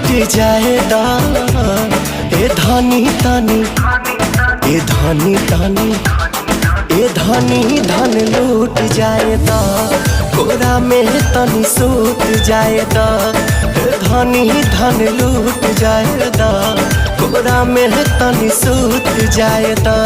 जाएदा ए धनी तनी, ए धनी तनी, ए धनी धन लूट जाएदा, कोरा में तनी सूत जाएदा। ए धनी धन लूट जाएदा, कोरा में तनी सूत जाएदा।